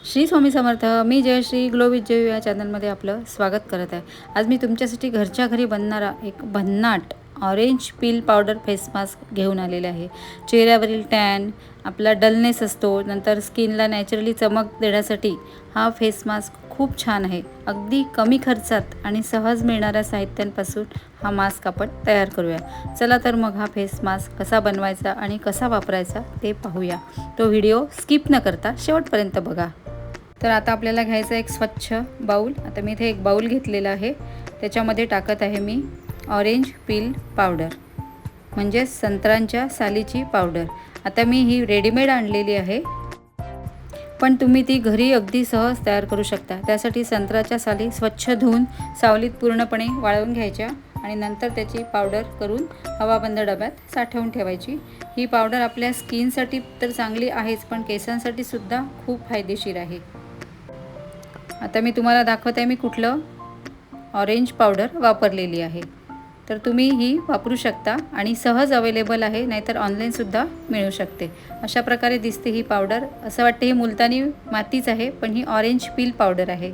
श्री स्वामी समर्थ. मी Jayashree glow with Jay या चॅनलमध्ये आपलं स्वागत करत आहे. आज मी तुमच्यासाठी घरच्या घरी बनणारा एक भन्नाट orange peel powder face mask घेऊन आलेले आहे. चेहऱ्यावरील टॅन, आपला डलनेस असतो, नंतर स्किनला नॅचरली चमक देण्यासाठी हा फेस मास्क खूप छान आहे. अगदी कमी खर्चात आणि सहज मिळणाऱ्या साहित्यांपासून हा मास्क आपण तयार करूया. चला तर मग हा फेस मास्क कसा बनवायचा आणि कसा वापरायचा ते पाहूया. तो व्हिडिओ स्किप न करता शेवटपर्यंत बघा. तर आता आपल्याला घ्यायचा एक स्वच्छ बाऊल. आता मी इथे एक बाऊल घेतलेला आहे. त्याच्यामध्ये टाकत आहे मी ऑरेंज पील पावडर, म्हणजे संत्र्यांच्या सालीची पावडर. आता मी ही रेडीमेड आणलेली आहे, पण तुम्ही ती घरी अगदी सहज तयार करू शकता. त्यासाठी संत्र्याच्या साली स्वच्छ धुवून सावलीत पूर्णपणे वाळवून घ्यायच्या आणि नंतर त्याची पावडर करून हवाबंद डब्यात साठवून ठेवायची. ही पावडर आपल्या स्किनसाठी तर चांगली आहेच, पण केसांसाठी सुद्धा खूप फायदेशीर आहे. आता मी तुम्हाला दाखवत आहे मी कुठलं ऑरेंज पावडर वापरलेली आहे. तर तुम्ही ही वापरू शकता आणि सहज अवेलेबल आहे, नाहीतर ऑनलाईनसुद्धा मिळू शकते. अशा प्रकारे दिसते ही पावडर. असं वाटते ही मुलतानी मातीच आहे, पण ही ऑरेंज पील पावडर आहे.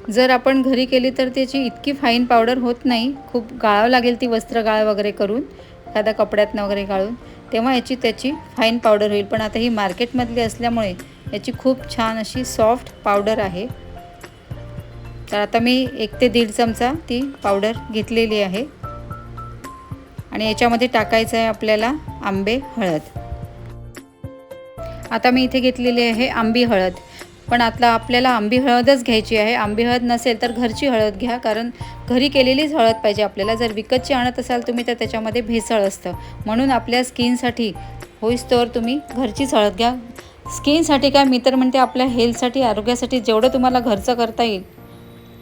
जर आपण घरी केली तर त्याची इतकी फाईन पावडर होत नाही. खूप गाळावं लागेल ती, वस्त्र गाळ वगैरे करून, एखाद्या कपड्यातनं वगैरे गाळून, तेव्हा त्याची फाईन पावडर होईल. पण आता ही मार्केटमधली असल्यामुळे याची खूप छान अशी सॉफ्ट पावडर आहे. तर आता मी 1 ते 1.5 चमचा ती पावडर घेतलेली आहे आणि याच्यामध्ये टाकायचं आहे आपल्याला आंबे हळद. आता मी इथे घेतलेली आहे आंबी हळद, पण आता आपल्याला आंबी हळदच घ्यायची आहे. आंबी हळद नसेल तर घरची हळद घ्या, कारण घरी केलेलीच हळद पाहिजे आपल्याला. जर विकतची आणत असाल तुम्ही तर त्याच्यामध्ये भेसळ असतं. म्हणून आपल्या स्किनसाठी होईस्तोवर तुम्ही घरचीच हळद घ्या. स्किनसाठी काय, मी तर म्हणते आपल्या हेल्थसाठी, आरोग्यासाठी जेवढं तुम्हाला घरचं करता येईल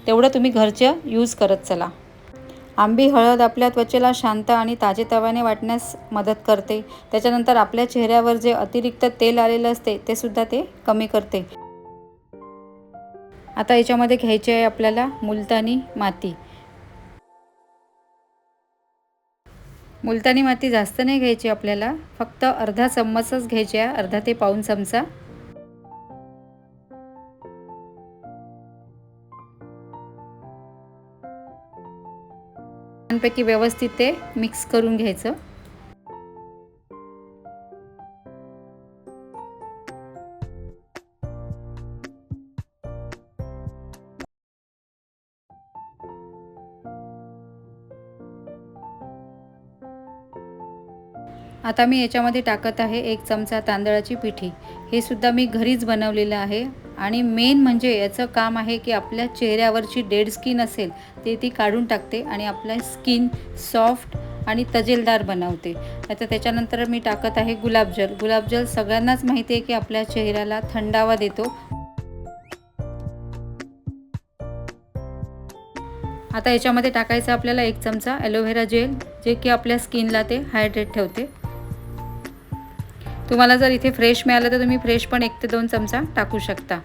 तेवढं तुम्ही घरचं यूज करत चला. आंबी हळद आपल्या त्वचेला शांत आणि ताजेतवाने वाटण्यास मदत करते. त्याच्यानंतर आपल्या चेहऱ्यावर जे अतिरिक्त तेल आलेलं असते ते सुद्धा ते कमी करते. आता याच्यामध्ये घ्यायची आहे आपल्याला मुलतानी माती. मुलतानी माती जास्त नाही घ्यायची आपल्याला, फक्त अर्धा चम्मचच घ्यायची आहे, अर्धा ते पाऊण चमचा. छानपैकी व्यवस्थित ते मिक्स करून घ्यायचं. आता मी याच्यामध्ये टाकत आहे 1 चमचा तांदळाची पिठी. हे सुद्धा मी घरीच बनवलेलं आहे आणि मेन म्हणजे याचं काम आहे की आपल्या चेहऱ्यावरची डेड स्किन असेल ते ती काढून टाकते आणि आपलं स्किन सॉफ्ट आणि तजेलदार बनवते. आता त्याच्यानंतर मी टाकत आहे गुलाबजल. गुलाबजल सगळ्यांनाच माहिती आहे की आपल्या चेहऱ्याला थंडावा देतो. आता याच्यामध्ये टाकायचं आपल्याला 1 चमचा ॲलोव्हेरा जेल, जे की आपल्या स्किनला ते हायड्रेट ठेवते. तुम्हाला जर इथे फ्रेश मिळालं तर तुम्ही फ्रेश पण 1 ते 2 चमचा टाकू शकता.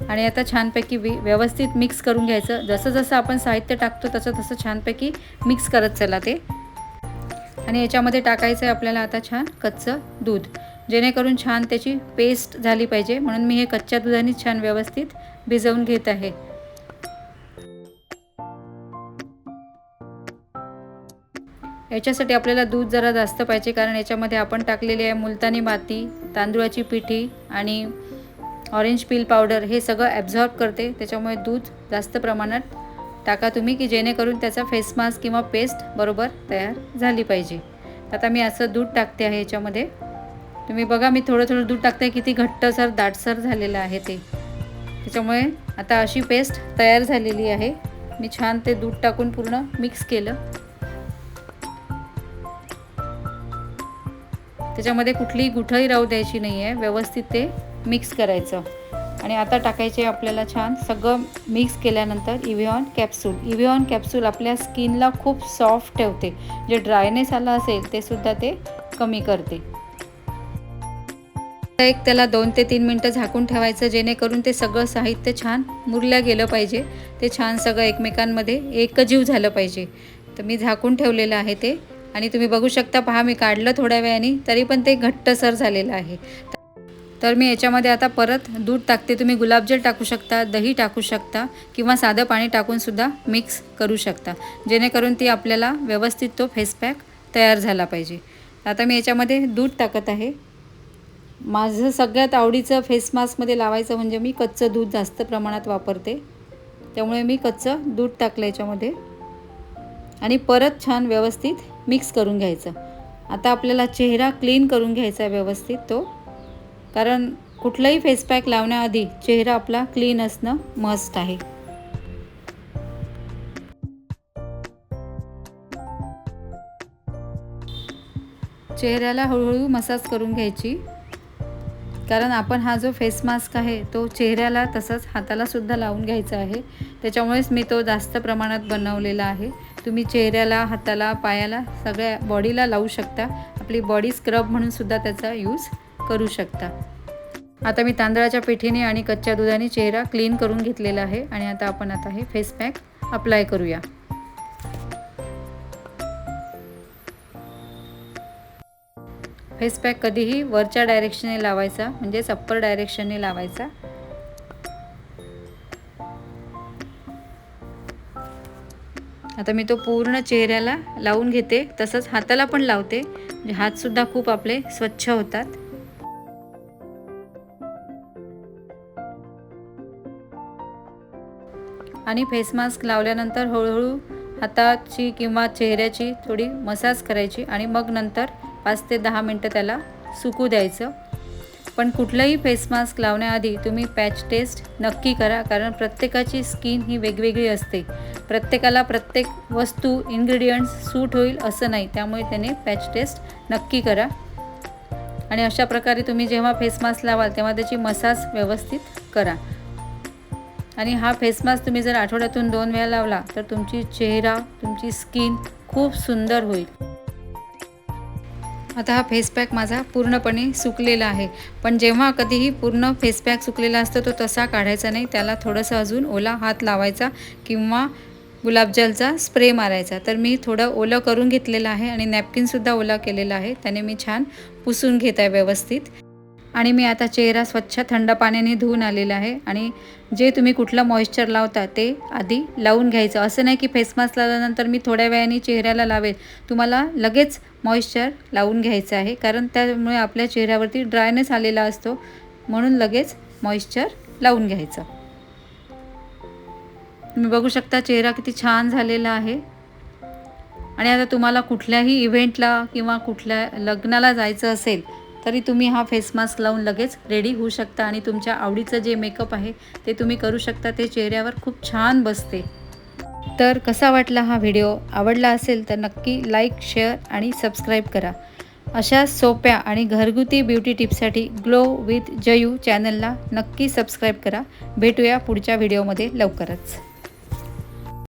आणि आता छानपैकी व्यवस्थित मिक्स करून घ्यायचं. जसं जसं आपण साहित्य टाकतो तसं तसं छानपैकी मिक्स करत चला ते. आणि याच्यामध्ये टाकायचं आहे आपल्याला आता छान कच्चं दूध, जेणेकरून छान त्याची पेस्ट झाली पाहिजे. म्हणून मी हे कच्च्या दुधाने छान व्यवस्थित भिजवून घेत आहे. याच्यासाठी आपल्याला दूध जरा जास्त पाहिजे, कारण याच्यामध्ये आपण टाकलेली आहे मुलतानी माती, तांदूळाची पिठी आणि ऑरेंज पील पावडर. हे सगळं ॲब्झॉर्ब करते. त्याच्यामुळे दूध जास्त प्रमाणात टाका तुम्ही, की जेणेकरून त्याचा फेस मास्क किंवा पेस्ट बरोबर तयार झाली पाहिजे. आता मी असं दूध टाकते आहे याच्यामध्ये. तुम्ही बघा, मी थोडं थोडं दूध टाकते, किती घट्टसर दाटसर झालेलं आहे ते. त्याच्यामुळे आता अशी पेस्ट तयार झालेली आहे. मी छान ते दूध टाकून पूर्ण मिक्स केलं. त्याच्यामध्ये कुठलीही गुठळी राहू द्यायची नाही आहे. व्यवस्थित ते मिक्स करायचं. आणि आता टाकायचे आपल्याला छान सगळं मिक्स केल्यानंतर इव्हिऑन कॅप्सूल. इव्हिऑन कॅप्सूल आपल्या स्किनला खूप सॉफ्ट ठेवते. जे ड्रायनेस आला असेल ते सुद्धा ते कमी करते. त्याला 2 ते 3 मिनटं झाकून ठेवायचं, जेणेकरून ते सगळं साहित्य छान मुरलं गेलं पाहिजे. ते छान सगळं एकमेकांमध्ये एकजीव झालं पाहिजे. तर मी झाकून ठेवलेलं आहे ते. आणि तुम्ही बघू शकता, पहा मी काढलं थोड्या वेळाने तरी पण ते घट्टसर झालेलं आहे. तर मी याच्यामध्ये आता परत दूध टाकते. तुम्ही गुलाबजल टाकू शकता, दही टाकू शकता किंवा साधं पाणी टाकूनसुद्धा मिक्स करू शकता, जेणेकरून ती आपल्याला व्यवस्थित तो फेस पॅक तयार झाला पाहिजे. आता मी याच्यामध्ये दूध टाकत आहे. माझं सगळ्यात आवडीचं फेस मास्कमध्ये लावायचं म्हणजे मी कच्चं दूध जास्त प्रमाणात वापरते, त्यामुळे मी कच्चं दूध टाकलं याच्यामध्ये आणि परत छान व्यवस्थित मिक्स करून घ्यायचं. आता आपल्याला चेहरा क्लीन करून घ्यायचा आहे व्यवस्थित तो, कारण कुठलाही फेस पॅक लावण्याआधी चेहरा आपला क्लीन असणं मस्ट आहे. चेहऱ्याला हळूहळू मसाज करून घ्यायची, कारण आपण हा जो फेस मास्क आहे तो चेहऱ्याला तसंच हाताला सुद्धा लावून घ्यायचा आहे. त्याच्यामुळेच मी तो जास्त प्रमाणात बनवलेला आहे. तुम्ही चेहऱ्याला, हाताला, पायाला, सगळ्या बॉडीला लावू शकता. आपली बॉडी स्क्रब म्हणून सुद्धा त्याचा यूज करू शकता. आता मी तांदळाच्या पिठीने आणि कच्च्या दुधाने चेहरा क्लीन करून घेतलेला आहे आणि आता आपण हे फेस पॅक अप्लाय करूया. फेस पॅक कधीही वरच्या डायरेक्शनने लावायचा, म्हणजेच अप्पर डायरेक्शनने लावायचा. आता मी तो पूर्ण चेहऱ्याला लावून घेते, तसंच हाताला पण लावते, म्हणजे हातसुद्धा खूप आपले स्वच्छ होतात. आणि फेस मास्क लावल्यानंतर हळूहळू हाताची किंवा चेहऱ्याची थोडी मसाज करायची आणि मग नंतर 5 ते 10 मिनटं त्याला सुकू द्यायचं. पण कुठलंही फेस मास्क लावण्याआधी तुम्ही पॅच टेस्ट नक्की करा, कारण प्रत्येकाची स्किन ही वेगवेगळी असते. प्रत्येकाला प्रत्येक वस्तू, इन्ग्रेडियंट्स सूट होईल असं नाही, त्यामुळे त्याने पॅच टेस्ट नक्की करा. आणि अशा प्रकारे तुम्ही जेव्हा फेस मास्क लावाल तेव्हा त्याची मसाज व्यवस्थित करा. आणि हा फेस मास्क तुम्ही जर आठवड्यातून 2 वेळा लावला तर तुमची चेहरा, तुमची स्किन खूप सुंदर होईल. आता हा फेस पॅक माझा पूर्णपणे सुकलेला आहे, पण जेव्हा कधीही पूर्ण फेस पॅक सुकलेला असतो तो तसा काढायचा नाही, त्याला थोडंसं अजून ओला हात लावायचा किंवा गुलाबजलचा स्प्रे मारायचा. तर मी थोडं ओलं करून घेतलेलं आहे आणि नॅपकिनसुद्धा ओला केलेला आहे, त्याने मी छान पुसून घेत आहे व्यवस्थित. आणि मी आता चेहरा स्वच्छ थंड पाण्याने धुवून आलेला आहे. आणि जे तुम्ही कुठलं मॉइश्चर लावता ते आधी लावून घ्यायचं. असं नाही की फेस मास्क लावल्यानंतर मी थोड्या वेळाने चेहऱ्याला लावेल. तुम्हाला लगेच मॉइश्चर लावून घ्यायचं आहे, कारण त्यामुळे आपल्या चेहऱ्यावरती ड्रायनेस आलेला असतो, म्हणून लगेच मॉइश्चर लावून घ्यायचं. तुम्ही बघू शकता चेहरा किती छान झालेला आहे. आणि आता तुम्हाला कुठल्याही इव्हेंटला किंवा कुठल्या लग्नाला जायचं असेल तरी तुम्ही हा फेस मास्क लावून लगेच रेडी होऊ शकता आणि तुमच्या आवडीचं जे मेकअप आहे ते तुम्ही करू शकता. ते चेहऱ्यावर खूप छान बसते. तर कसा वाटला हा व्हिडिओ? आवडला असेल तर नक्की लाईक, शेअर आणि सबस्क्राईब करा. अशा सोप्या आणि घरगुती ब्युटी टिप्ससाठी ग्लो विथ जयू चॅनलला नक्की सबस्क्राईब करा. भेटूया पुढच्या व्हिडिओमध्ये लवकरच.